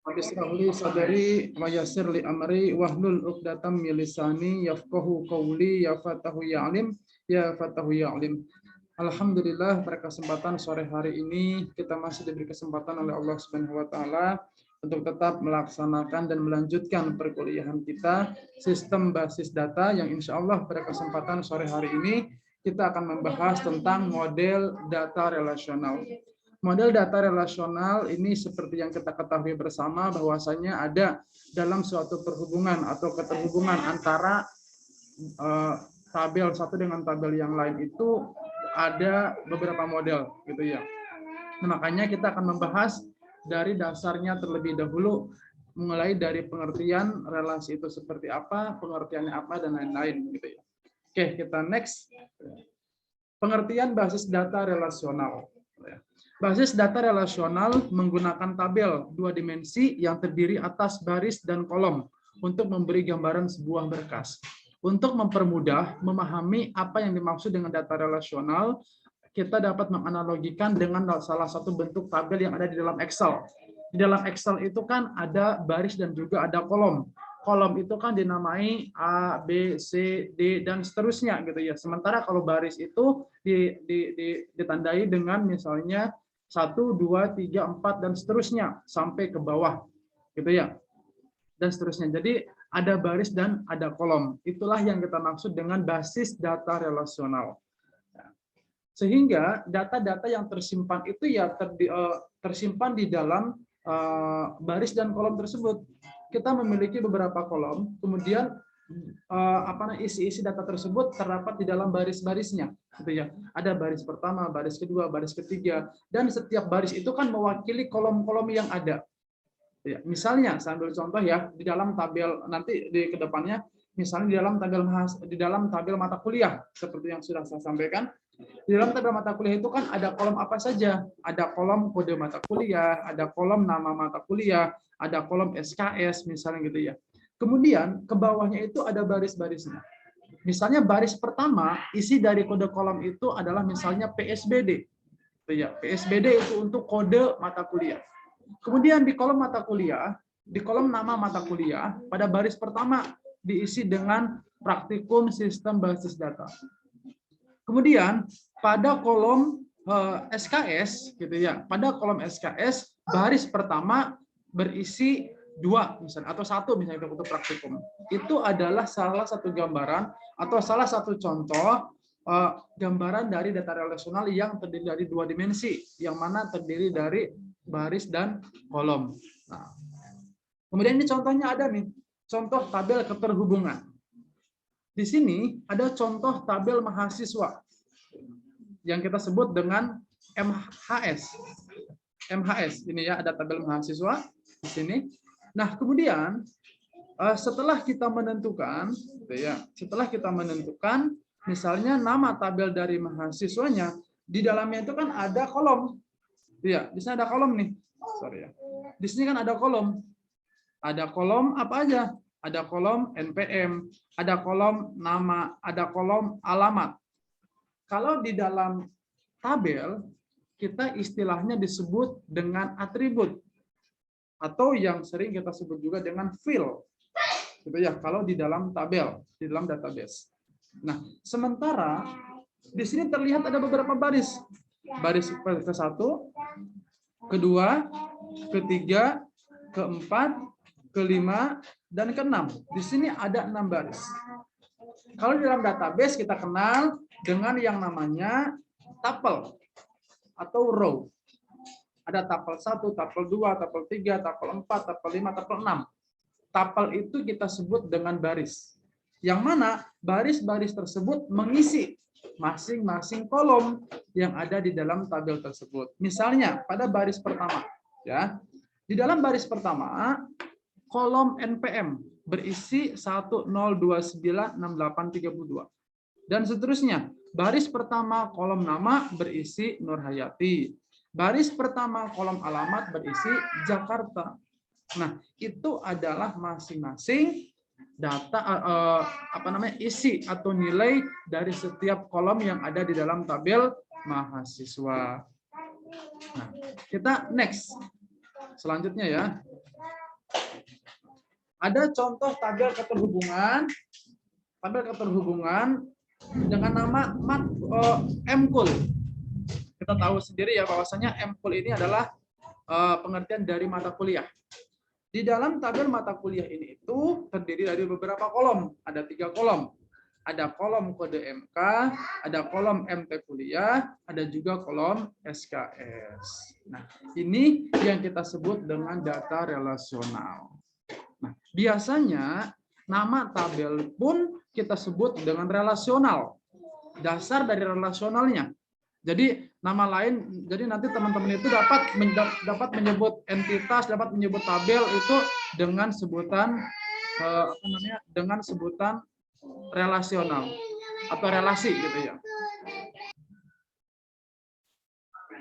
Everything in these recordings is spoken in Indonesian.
Habis rahli sadari wa yassir li amri wahlul 'uqdatam min lisani yafqahu qawli ya fatahu ya'lim ya fatahu ya'lim. Alhamdulillah, pada kesempatan sore hari ini kita masih diberi kesempatan oleh Allah Subhanahu wa taala untuk tetap melaksanakan dan melanjutkan perkuliahan kita sistem basis data yang insya Allah pada kesempatan sore hari ini kita akan membahas tentang model data relasional. Model data relasional ini seperti yang kita ketahui bersama bahwasanya ada dalam suatu perhubungan atau keterhubungan antara tabel satu dengan tabel yang lain itu ada beberapa model gitu ya. Nah, makanya kita akan membahas dari dasarnya terlebih dahulu, mulai dari pengertian relasi itu seperti apa, pengertiannya apa dan lain-lain gitu ya. Oke, kita next. Pengertian basis data relasional. Basis data relasional menggunakan tabel dua dimensi yang terdiri atas baris dan kolom untuk memberi gambaran sebuah berkas. Untuk mempermudah memahami apa yang dimaksud dengan data relasional, kita dapat menganalogikan dengan salah satu bentuk tabel yang ada di dalam Excel. Di dalam Excel itu kan ada baris dan juga ada kolom. Kolom itu kan dinamai A, B, C, D, dan seterusnya gitu ya. Sementara kalau baris itu ditandai dengan misalnya 1, 2, 3, 4, dan seterusnya sampai ke bawah gitu ya. Dan seterusnya. Jadi ada baris dan ada kolom. Itulah yang kita maksud dengan basis data relasional. Sehingga data-data yang tersimpan itu ya tersimpan di dalam baris dan kolom tersebut. Kita memiliki beberapa kolom, kemudian isi-isi data tersebut terdapat di dalam baris-barisnya, gitu ya. Ada baris pertama, baris kedua, baris ketiga, dan setiap baris itu kan mewakili kolom-kolom yang ada. Ya, misalnya saya ambil contoh ya, di dalam tabel nanti di kedepannya, misalnya di dalam tabel mata kuliah seperti yang sudah saya sampaikan, di dalam tabel mata kuliah itu kan ada kolom apa saja, ada kolom kode mata kuliah, ada kolom nama mata kuliah, ada kolom SKS misalnya gitu ya. Kemudian ke bawahnya itu ada baris-barisnya. Misalnya baris pertama isi dari kode kolom itu adalah misalnya PSBD, ya PSBD itu untuk kode mata kuliah. Kemudian di kolom mata kuliah, di kolom nama mata kuliah, pada baris pertama diisi dengan praktikum sistem basis data. Kemudian pada kolom SKS, gitu ya, pada kolom SKS baris pertama berisi 2 misalnya atau 1 misalnya untuk praktikum. Itu adalah salah satu gambaran atau salah satu contoh gambaran dari data relasional yang terdiri dari 2 dimensi, yang mana terdiri dari baris dan kolom. Nah, kemudian ini contohnya ada nih, contoh tabel keterhubungan. Di sini ada contoh tabel mahasiswa yang kita sebut dengan MHS. MHS ini ya, ada tabel mahasiswa di sini. Nah, kemudian setelah kita menentukan, misalnya nama tabel dari mahasiswanya, di dalamnya itu kan ada kolom. Ya, di sini ada kolom nih. Sorry ya. Di sini kan ada kolom. Ada kolom apa aja? Ada kolom NPM, ada kolom nama, ada kolom alamat. Kalau di dalam tabel, kita istilahnya disebut dengan atribut. Atau yang sering kita sebut juga dengan field. Gitu ya, kalau di dalam tabel, di dalam database. Nah, sementara di sini terlihat ada beberapa baris. Baris ke-1, kedua, ketiga, keempat, kelima, dan keenam. Di sini ada 6 baris. Kalau di dalam database kita kenal dengan yang namanya tuple atau row. Ada tuple 1, tuple 2, tuple 3, tuple 4, tuple 5, tuple 6. Tuple itu kita sebut dengan baris. Yang mana baris-baris tersebut mengisi masing-masing kolom yang ada di dalam tabel tersebut. Misalnya pada baris pertama, ya, di dalam baris pertama kolom NPM berisi 10296832 dan seterusnya. Baris pertama kolom nama berisi Nurhayati. Baris pertama kolom alamat berisi Jakarta. Nah, itu adalah masing-masing data isi atau nilai dari setiap kolom yang ada di dalam tabel mahasiswa. Nah, kita next. Selanjutnya ya. Ada contoh tabel keterhubungan. Tabel keterhubungan dengan nama MKUL. Kita tahu sendiri ya bahwasanya MKUL ini adalah pengertian dari mata kuliah. Di dalam tabel mata kuliah ini itu terdiri dari beberapa kolom. Ada 3 kolom. Ada kolom kode MK, ada kolom MT kuliah, ada juga kolom SKS. Nah, ini yang kita sebut dengan data relasional. Nah, biasanya nama tabel pun kita sebut dengan relasional. Dasar dari relasionalnya. Jadi nama lain, jadi nanti teman-teman itu dapat menyebut entitas, dapat menyebut tabel itu dengan sebutan dengan sebutan relasional atau relasi gitu ya.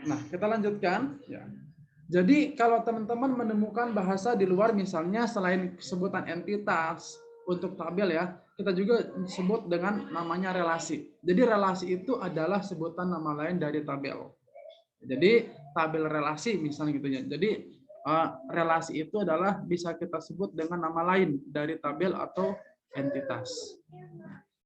Nah, kita lanjutkan ya. Jadi kalau teman-teman menemukan bahasa di luar misalnya selain sebutan entitas untuk tabel ya, kita juga sebut dengan namanya relasi. Jadi relasi itu adalah sebutan nama lain dari tabel. Jadi tabel relasi misalnya gitu ya. Jadi relasi itu adalah bisa kita sebut dengan nama lain dari tabel atau entitas.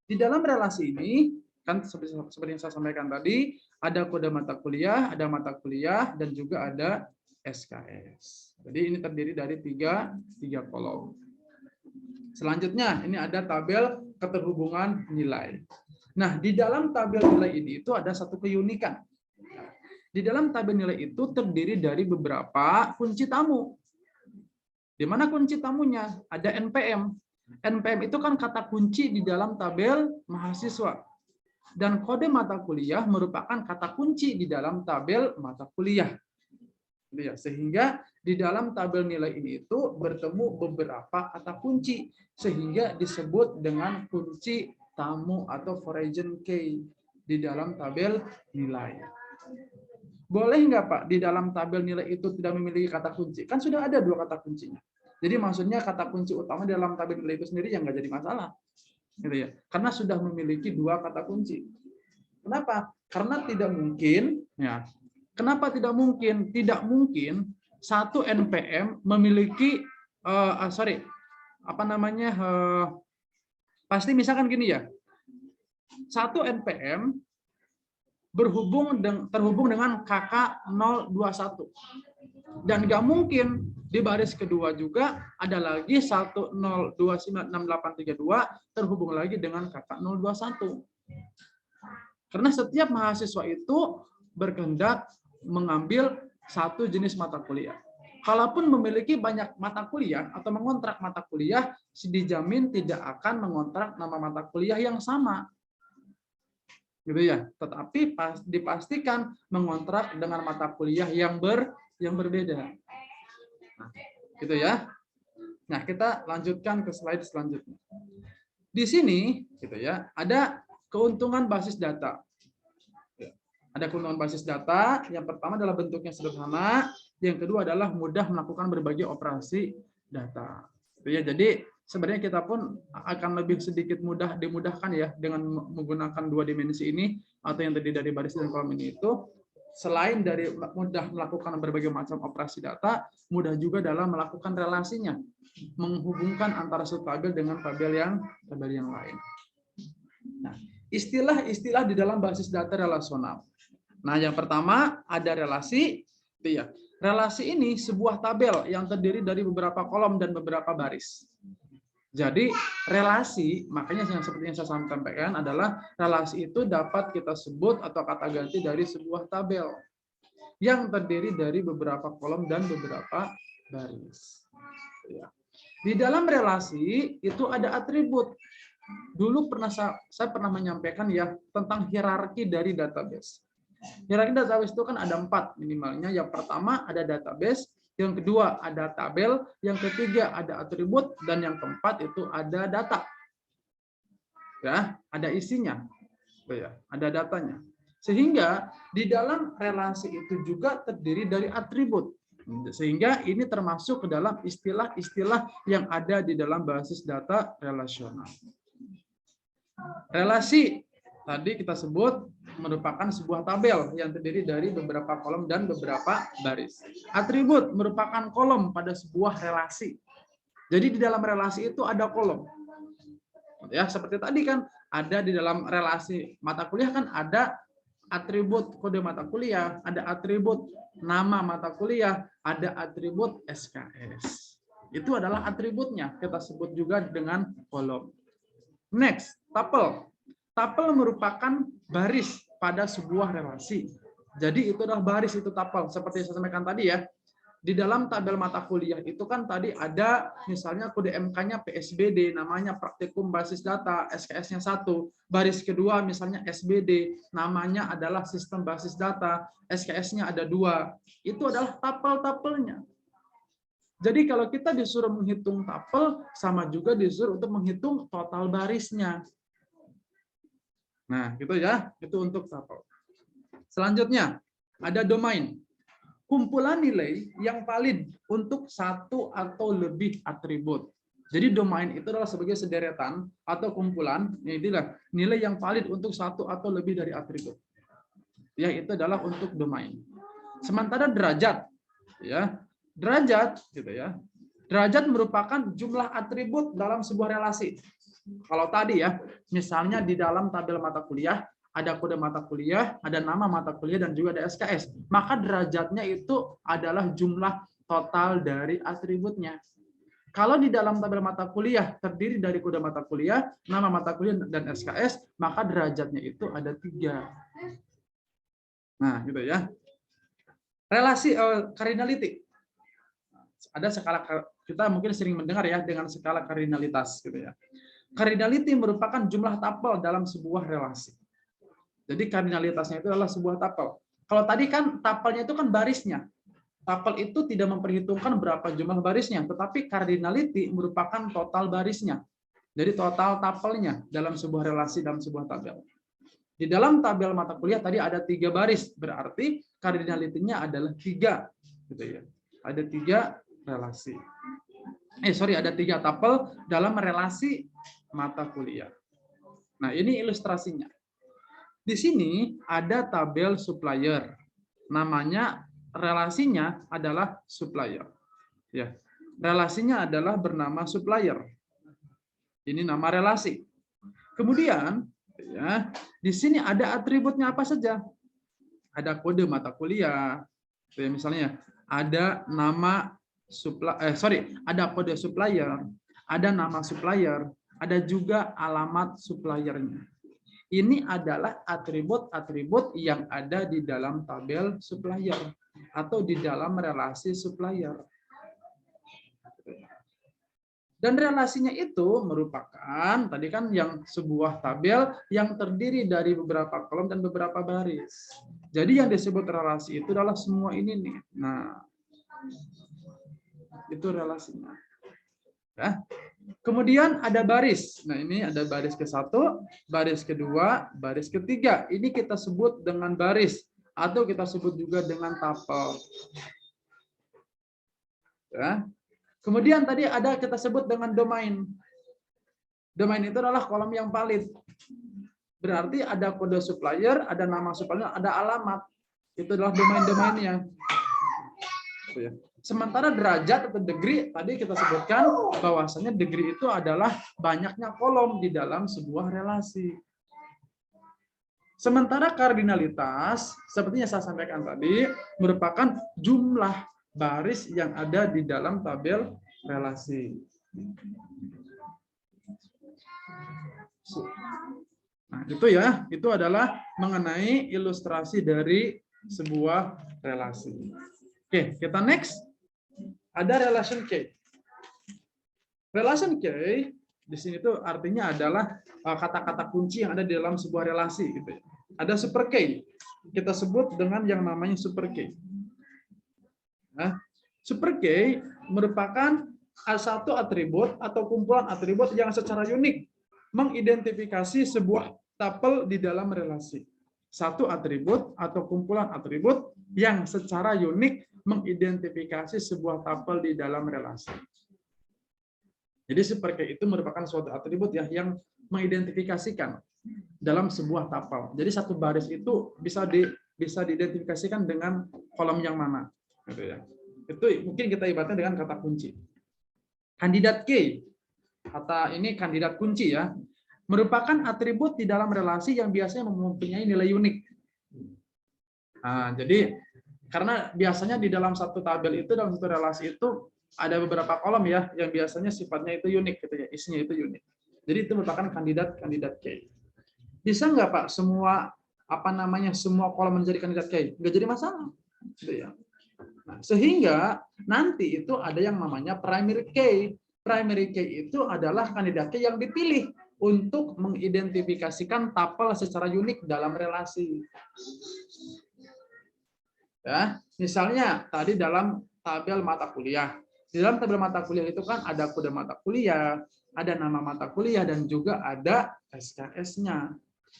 Di dalam relasi ini kan seperti yang saya sampaikan tadi, ada kode mata kuliah, ada mata kuliah, dan juga ada SKS. Jadi ini terdiri dari tiga kolom. Selanjutnya ini ada tabel keterhubungan nilai. Nah, di dalam tabel nilai ini itu ada satu keunikan. Di dalam tabel nilai itu terdiri dari beberapa kunci tamu. Di mana kunci tamunya? Ada NPM. NPM itu kan kata kunci di dalam tabel mahasiswa. Dan kode mata kuliah merupakan kata kunci di dalam tabel mata kuliah. Sehingga di dalam tabel nilai ini itu bertemu beberapa kata kunci. Sehingga disebut dengan kunci tamu atau foreign key di dalam tabel nilai. Boleh nggak Pak di dalam tabel nilai itu tidak memiliki kata kunci? Kan sudah ada 2 kata kuncinya. Jadi maksudnya kata kunci utama di dalam tabel nilai itu sendiri yang nggak jadi masalah. Gitu ya. Karena sudah memiliki 2 kata kunci. Kenapa? Karena tidak mungkin ya. Kenapa tidak mungkin? Tidak mungkin satu NPM memiliki pasti misalkan gini ya. Satu NPM terhubung dengan KK 021. Dan nggak mungkin di baris kedua juga ada lagi 102968832 terhubung lagi dengan KK 021. Karena setiap mahasiswa itu berkehendak mengambil satu jenis mata kuliah. Kalaupun memiliki banyak mata kuliah atau mengontrak mata kuliah, dijamin tidak akan mengontrak nama mata kuliah yang sama. Gitu ya. Tetapi dipastikan mengontrak dengan mata kuliah yang berbeda. Nah, gitu ya. Nah, kita lanjutkan ke slide selanjutnya. Di sini gitu ya, ada keuntungan basis data. Ada keuntungan basis data, yang pertama adalah bentuknya sederhana, yang kedua adalah mudah melakukan berbagai operasi data. Jadi sebenarnya kita pun akan lebih sedikit dimudahkan ya dengan menggunakan 2 dimensi ini atau yang terdiri dari baris dan kolom ini itu. Selain dari mudah melakukan berbagai macam operasi data, mudah juga dalam melakukan relasinya, menghubungkan antara satu tabel dengan tabel yang lain. Nah, istilah-istilah di dalam basis data relasional. Nah, yang pertama ada relasi. Ya. Relasi ini sebuah tabel yang terdiri dari beberapa kolom dan beberapa baris. Jadi relasi, makanya yang seperti yang saya sampaikan adalah relasi itu dapat kita sebut atau kata ganti dari sebuah tabel yang terdiri dari beberapa kolom dan beberapa baris. Ya. Di dalam relasi itu ada atribut. Dulu saya pernah menyampaikan ya tentang hierarki dari database. Hierarki database itu kan ada 4 minimalnya. Yang pertama ada database, yang kedua ada tabel, yang ketiga ada atribut, dan yang keempat itu ada data. Ya, ada isinya. Ya, ada datanya. Sehingga di dalam relasi itu juga terdiri dari atribut. Sehingga ini termasuk ke dalam istilah-istilah yang ada di dalam basis data relasional. Relasi tadi kita sebut merupakan sebuah tabel yang terdiri dari beberapa kolom dan beberapa baris. Atribut merupakan kolom pada sebuah relasi. Jadi di dalam relasi itu ada kolom. Ya, seperti tadi kan ada di dalam relasi mata kuliah kan ada atribut kode mata kuliah, ada atribut nama mata kuliah, ada atribut SKS. Itu adalah atributnya, kita sebut juga dengan kolom. Next, tuple. Tuple merupakan baris pada sebuah relasi. Jadi itu adalah baris, itu tuple. Seperti yang saya sampaikan tadi ya. Di dalam tabel mata kuliah itu kan tadi ada misalnya kode MK-nya PSBD, namanya praktikum basis data, SKS-nya 1. Baris kedua misalnya SBD, namanya adalah sistem basis data, SKS-nya ada 2. Itu adalah tuple-tuplenya. Jadi kalau kita disuruh menghitung tuple, sama juga disuruh untuk menghitung total barisnya. Nah, gitu ya. Itu untuk tuple. Selanjutnya, ada domain. Kumpulan nilai yang valid untuk satu atau lebih atribut. Jadi domain itu adalah sebagai sederetan atau kumpulan, inilah nilai yang valid untuk satu atau lebih dari atribut. Ya, itu adalah untuk domain. Sementara derajat, ya, derajat, gitu ya. Derajat merupakan jumlah atribut dalam sebuah relasi. Kalau tadi ya, misalnya di dalam tabel mata kuliah, ada kode mata kuliah, ada nama mata kuliah, dan juga ada SKS. Maka derajatnya itu adalah jumlah total dari atributnya. Kalau di dalam tabel mata kuliah terdiri dari kode mata kuliah, nama mata kuliah, dan SKS, maka derajatnya itu ada 3. Nah, gitu ya. Relasi cardinality. Ada skala, kita mungkin sering mendengar ya dengan skala kardinalitas, gitu ya. Cardinality merupakan jumlah tuple dalam sebuah relasi. Jadi kardinalitasnya itu adalah sebuah tuple. Kalau tadi kan tuple-nya itu kan barisnya. Tuple itu tidak memperhitungkan berapa jumlah barisnya, tetapi cardinality merupakan total barisnya. Jadi total tuple-nya dalam sebuah relasi, dalam sebuah tabel. Di dalam tabel mata kuliah tadi ada 3 baris, berarti cardinality-nya adalah 3. Gitu ya. Ada 3 relasi. Ada 3 tuple dalam relasi mata kuliah. Nah, ini ilustrasinya. Di sini ada tabel supplier. Namanya, relasinya adalah supplier. Ya. Relasinya adalah bernama supplier. Ini nama relasi. Kemudian, ya, di sini ada atributnya apa saja? Ada kode mata kuliah. Misalnya, ada nama ada kode supplier, ada nama supplier, ada juga alamat suppliernya. Ini adalah atribut-atribut yang ada di dalam tabel supplier atau di dalam relasi supplier. Dan relasinya itu merupakan tadi kan yang sebuah tabel yang terdiri dari beberapa kolom dan beberapa baris. Jadi yang disebut relasi itu adalah semua ini nih. Nah, itu relasinya. Ya. Kemudian ada baris. Nah, ini ada baris ke-1, baris kedua, baris ketiga. Ini kita sebut dengan baris atau kita sebut juga dengan tuple. Ya. Kemudian tadi ada kita sebut dengan domain. Domain itu adalah kolom yang valid. Berarti ada kode supplier, ada nama supplier, ada alamat. Itu adalah domain-domainnya. Sementara derajat atau degree, tadi kita sebutkan bahwasanya degree itu adalah banyaknya kolom di dalam sebuah relasi. Sementara kardinalitas, seperti yang saya sampaikan tadi, merupakan jumlah baris yang ada di dalam tabel relasi. Nah, itu ya, itu adalah mengenai ilustrasi dari sebuah relasi. Oke, kita next. Ada relation key. Relation key di sini tuh artinya adalah kata-kata kunci yang ada di dalam sebuah relasi gitu ya. Ada super key. Kita sebut dengan yang namanya super key. Nah, super key merupakan satu atribut atau kumpulan atribut yang secara unik mengidentifikasi sebuah tuple di dalam relasi. Satu atribut atau kumpulan atribut yang secara unik mengidentifikasi sebuah tuple di dalam relasi. Jadi super key itu merupakan suatu atribut ya yang mengidentifikasikan dalam sebuah tapel. Jadi satu baris itu bisa diidentifikasikan dengan kolom yang mana, gitu ya. Itu mungkin kita ibaratnya dengan kata kunci. Kandidat key, kata ini kandidat kunci ya, merupakan atribut di dalam relasi yang biasanya mempunyai nilai unik. Nah, jadi karena biasanya di dalam satu tabel itu, dalam satu relasi itu ada beberapa kolom ya yang biasanya sifatnya itu unik, gitu ya, isinya itu unik. Jadi itu merupakan kandidat key. Bisa nggak Pak semua semua kolom menjadi kandidat key? Nggak jadi masalah, gitu ya. Nah, sehingga nanti itu ada yang namanya primary key. Primary key itu adalah kandidat key yang dipilih untuk mengidentifikasikan tapel secara unik dalam relasi. Ya, misalnya tadi dalam tabel mata kuliah. Di dalam tabel mata kuliah itu kan ada kode mata kuliah, ada nama mata kuliah, dan juga ada SKS-nya.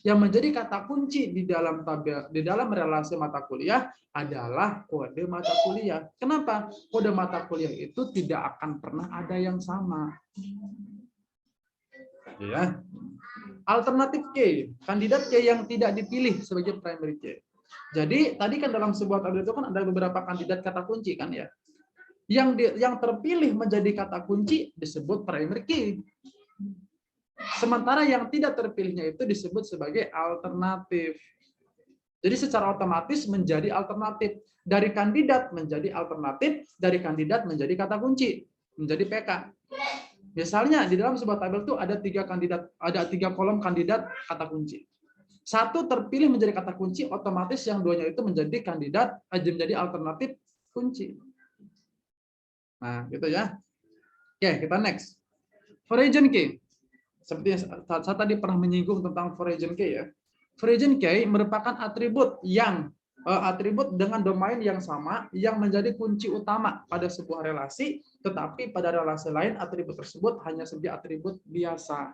Yang menjadi kata kunci di dalam tabel, di dalam relasi mata kuliah adalah kode mata kuliah. Kenapa? Kode mata kuliah itu tidak akan pernah ada yang sama. Ya. Alternatif key, kandidat key yang tidak dipilih sebagai primary key. Jadi tadi kan dalam sebuah tabel itu kan ada beberapa kandidat kata kunci kan ya. Yang terpilih menjadi kata kunci disebut primary key. Sementara yang tidak terpilihnya itu disebut sebagai alternatif. Jadi secara otomatis menjadi alternatif. Dari kandidat menjadi alternatif, dari kandidat menjadi kata kunci, menjadi PK. Misalnya di dalam sebuah tabel itu ada 3 kandidat, ada 3 kolom kandidat kata kunci. Satu terpilih menjadi kata kunci, otomatis yang duanya itu menjadi kandidat, menjadi alternatif kunci. Nah, gitu ya. Oke, kita next. Foreign key. Seperti yang saya tadi pernah menyinggung tentang foreign key ya. Foreign key merupakan atribut dengan domain yang sama yang menjadi kunci utama pada sebuah relasi, tetapi pada relasi lain atribut tersebut hanya sebagai atribut biasa.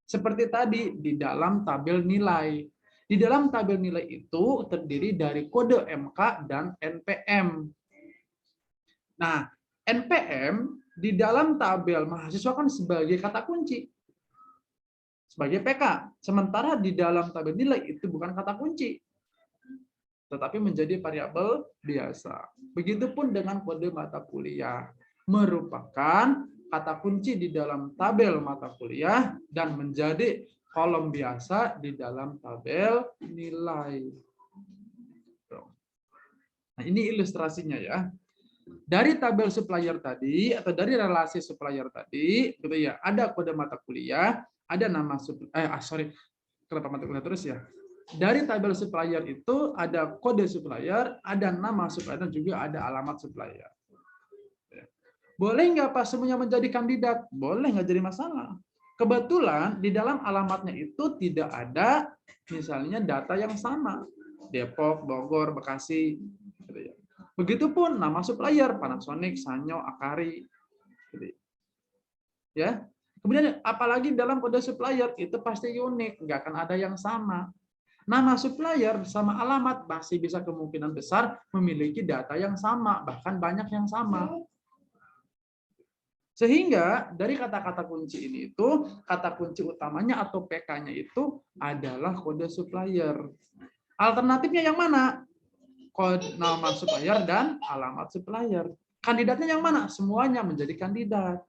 Seperti tadi di dalam tabel nilai. Di dalam tabel nilai itu terdiri dari kode MK dan NPM. Nah, NPM di dalam tabel mahasiswa kan sebagai kata kunci, sebagai PK. Sementara di dalam tabel nilai itu bukan kata kunci, tetapi menjadi variabel biasa. Begitupun dengan kode mata kuliah, merupakan kata kunci di dalam tabel mata kuliah dan menjadi kolom biasa di dalam tabel nilai. Nah, ini ilustrasinya ya. Dari tabel supplier tadi atau dari relasi supplier tadi, gitu ya, ada kode mata kuliah, ada nama kenapa mata kuliah terus ya? Dari tabel supplier itu ada kode supplier, ada nama supplier, dan juga ada alamat supplier. Boleh nggak Pak semuanya menjadi kandidat? Boleh, nggak jadi masalah. Kebetulan di dalam alamatnya itu tidak ada misalnya data yang sama. Depok, Bogor, Bekasi. Begitupun nama supplier, Panasonic, Sanyo, Akari. Ya. Kemudian apalagi dalam kode supplier itu pasti unik, nggak akan ada yang sama. Nama supplier sama alamat masih bisa kemungkinan besar memiliki data yang sama, bahkan banyak yang sama. Sehingga dari kata-kata kunci ini itu, kata kunci utamanya atau PK-nya itu adalah kode supplier. Alternatifnya yang mana? Kode nama supplier dan alamat supplier. Kandidatnya yang mana? Semuanya menjadi kandidat.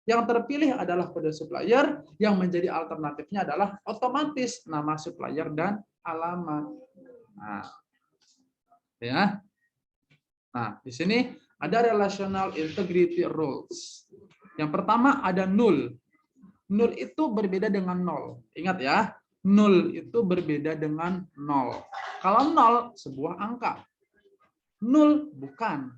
Yang terpilih adalah kode supplier, yang menjadi alternatifnya adalah otomatis nama supplier dan alamat. Nah, ya. Nah, di sini ada relational integrity rules. Yang pertama ada null. Null itu berbeda dengan nol. Ingat ya, null itu berbeda dengan nol. Kalau nol sebuah angka. Null bukan.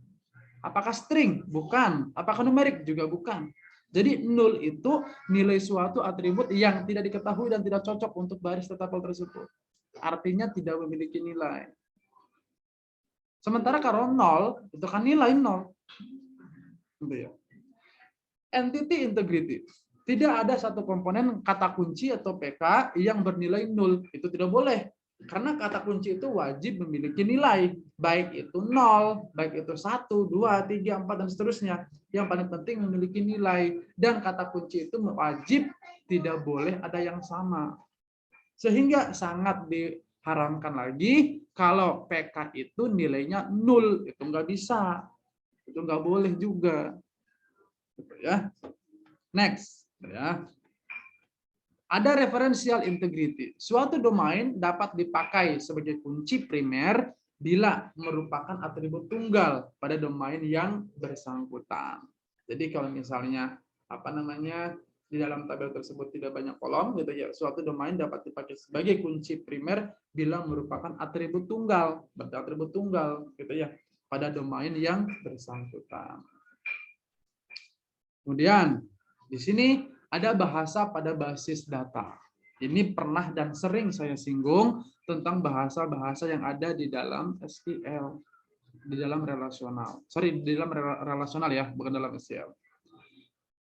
Apakah string? Bukan. Apakah numerik? Juga bukan. Jadi null itu nilai suatu atribut yang tidak diketahui dan tidak cocok untuk baris tetapel tersebut. Artinya tidak memiliki nilai. Sementara kalau nol, itu kan nilai nol. Entity integrity. Tidak ada satu komponen kata kunci atau PK yang bernilai nol. Itu tidak boleh. Karena kata kunci itu wajib memiliki nilai, baik itu 0, baik itu 1, 2, 3, 4, dan seterusnya. Yang paling penting memiliki nilai. Dan kata kunci itu wajib tidak boleh ada yang sama. Sehingga sangat diharamkan lagi kalau PK itu nilainya 0, itu nggak bisa. Itu nggak boleh juga. Gitu ya. Next. Ya. Ada referential integrity. Suatu domain dapat dipakai sebagai kunci primer bila merupakan atribut tunggal pada domain yang bersangkutan. Jadi kalau misalnya di dalam tabel tersebut tidak banyak kolom, gitu ya, suatu domain dapat dipakai sebagai kunci primer bila merupakan atribut tunggal, gitu ya, pada domain yang bersangkutan. Kemudian di sini ada bahasa pada basis data. Ini pernah dan sering saya singgung tentang bahasa-bahasa yang ada di dalam SQL, di dalam relasional. Sorry, di dalam relasional ya, bukan dalam SQL.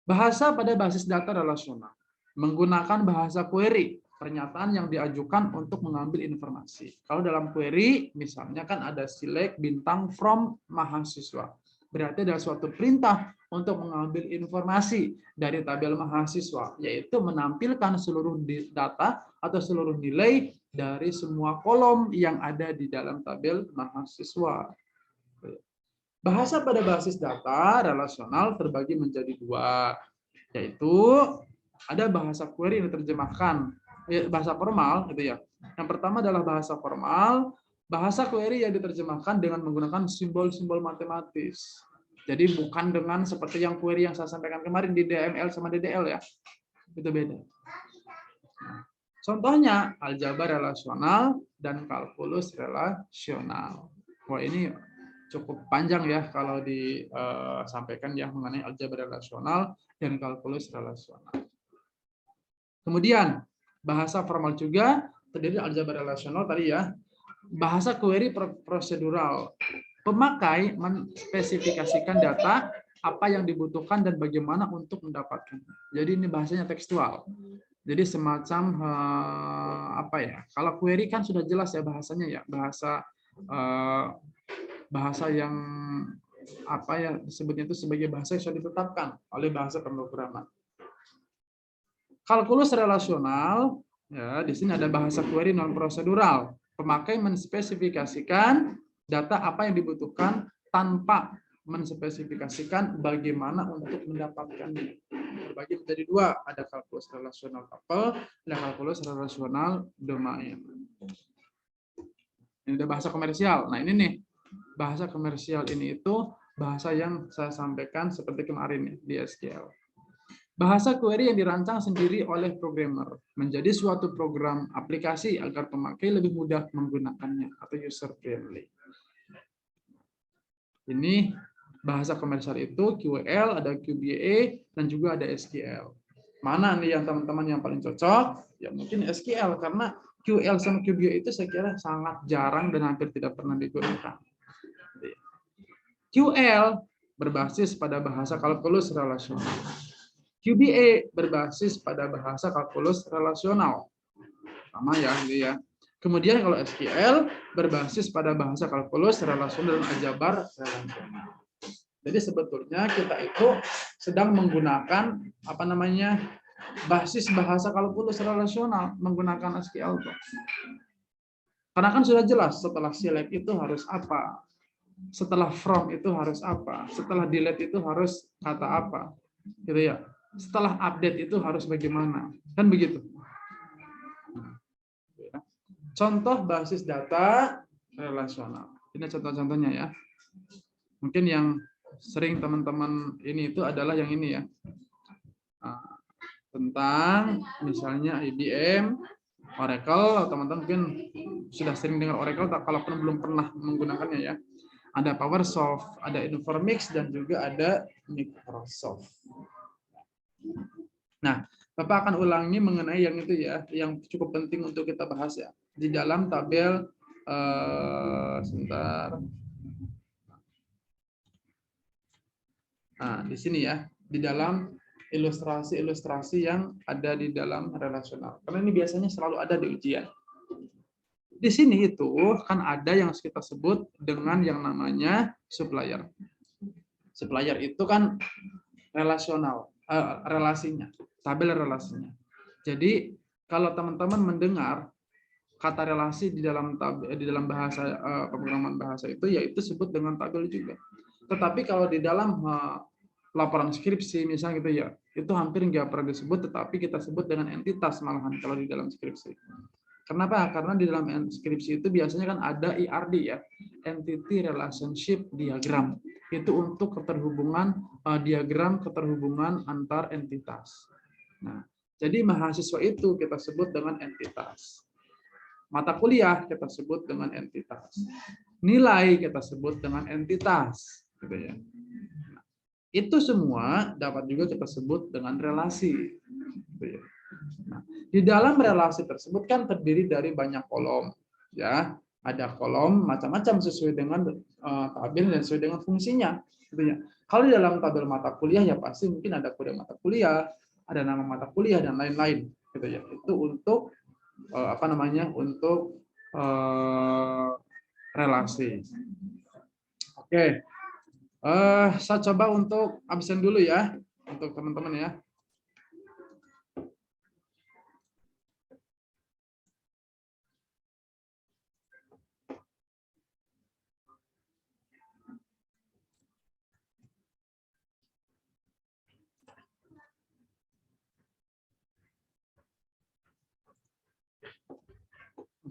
Bahasa pada basis data relasional menggunakan bahasa query, pernyataan yang diajukan untuk mengambil informasi. Kalau dalam query, misalnya kan ada select bintang from mahasiswa. Berarti ada suatu perintah untuk mengambil informasi dari tabel mahasiswa, yaitu menampilkan seluruh data atau seluruh nilai dari semua kolom yang ada di dalam tabel mahasiswa. Bahasa pada basis data relasional terbagi menjadi dua, yaitu ada bahasa query yang diterjemahkan, bahasa formal, gitu ya. Yang pertama adalah bahasa formal. Bahasa query yang diterjemahkan dengan menggunakan simbol-simbol matematis. Jadi bukan dengan seperti yang query yang saya sampaikan kemarin di DML sama DDL ya. Itu beda. Contohnya aljabar relasional dan kalkulus relasional. Wah, ini cukup panjang ya kalau disampaikan ya mengenai aljabar relasional dan kalkulus relasional. Kemudian bahasa formal juga terdiri aljabar relasional tadi ya. Bahasa query prosedural. Pemakai menspesifikasikan data apa yang dibutuhkan dan bagaimana untuk mendapatkannya. Jadi ini bahasanya tekstual. Jadi semacam kalau query kan sudah jelas ya bahasanya ya, bahasa yang disebutnya itu sebagai bahasa yang sudah ditetapkan oleh bahasa pemrograman. Kalkulus relasional ya, di sini ada bahasa query non prosedural. Pemakai menspesifikasikan data apa yang dibutuhkan tanpa menspesifikasikan bagaimana untuk mendapatkannya. Terbagi menjadi dua, ada kalkulus relasional tuple dan kalkulus relasional domain. Ini ada bahasa komersial. Nah ini nih, bahasa komersial ini itu bahasa yang saya sampaikan seperti kemarin di SQL. Bahasa query yang dirancang sendiri oleh programmer menjadi suatu program aplikasi agar pemakai lebih mudah menggunakannya atau user friendly. Ini bahasa komersial itu QL, ada QBA, dan juga ada SQL. Mana nih yang teman-teman yang paling cocok? Ya mungkin SQL, karena QL sama QBA itu saya kira sangat jarang dan hampir tidak pernah digunakan. QL berbasis pada bahasa kalkulus relasional. QBA berbasis pada bahasa kalkulus relasional. Sama ya, gitu ya. Kemudian kalau SQL berbasis pada bahasa kalkulus relasional dan aljabar relasional. Jadi sebetulnya kita itu sedang menggunakan basis bahasa kalkulus relasional menggunakan SQL. Karena kan sudah jelas setelah select itu harus apa, setelah from itu harus apa, setelah delete itu harus kata apa, gitu ya. Setelah update itu harus bagaimana, kan begitu. Contoh basis data relasional. Ini contoh-contohnya ya. Mungkin yang sering teman-teman ini itu adalah yang ini ya. Tentang misalnya IBM, Oracle, teman-teman mungkin sudah sering dengar Oracle, kalaupun belum pernah menggunakannya ya. Ada PowerSoft, ada Informix, dan juga ada Microsoft. Nah, Bapak akan ulangi mengenai yang itu ya, yang cukup penting untuk kita bahas ya. Di dalam tabel, sebentar. Nah, di sini ya, di dalam ilustrasi-ilustrasi yang ada di dalam relasional. Karena ini biasanya selalu ada di ujian. Di sini itu kan ada yang kita sebut dengan yang namanya supplier. Supplier itu kan relasional, relasinya, tabel relasinya. Jadi kalau teman-teman mendengar kata relasi di dalam bahasa pemrograman bahasa itu, yaitu disebut dengan tabel juga. Tetapi kalau di dalam laporan skripsi misalnya gitu ya, itu hampir nggak pernah disebut, tetapi kita sebut dengan entitas malahan kalau di dalam skripsi. Kenapa? Karena di dalam skripsi itu biasanya kan ada IRD ya, Entity Relationship Diagram. Itu untuk keterhubungan diagram keterhubungan antar entitas. Nah, jadi mahasiswa itu kita sebut dengan entitas. Mata kuliah kita sebut dengan entitas. Nilai kita sebut dengan entitas, gitu ya. Itu semua dapat juga kita sebut dengan relasi. Gitu ya. Nah, di dalam relasi tersebut kan terdiri dari banyak kolom, ya. Ada kolom macam-macam sesuai dengan tabel dan sesuai dengan fungsinya, gitu ya. Kalau di dalam tabel mata kuliah ya pasti mungkin ada kode mata kuliah, ada nama mata kuliah dan lain-lain, gitu ya. Itu untuk untuk relasi. Oke. Saya coba untuk absen dulu ya untuk teman-teman ya.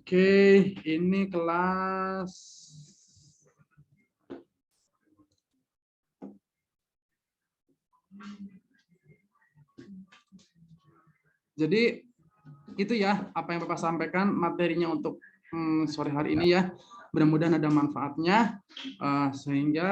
Oke, ini kelas jadi itu ya apa yang Bapak sampaikan materinya untuk sore hari ini ya. Mudah-mudahan ada manfaatnya sehingga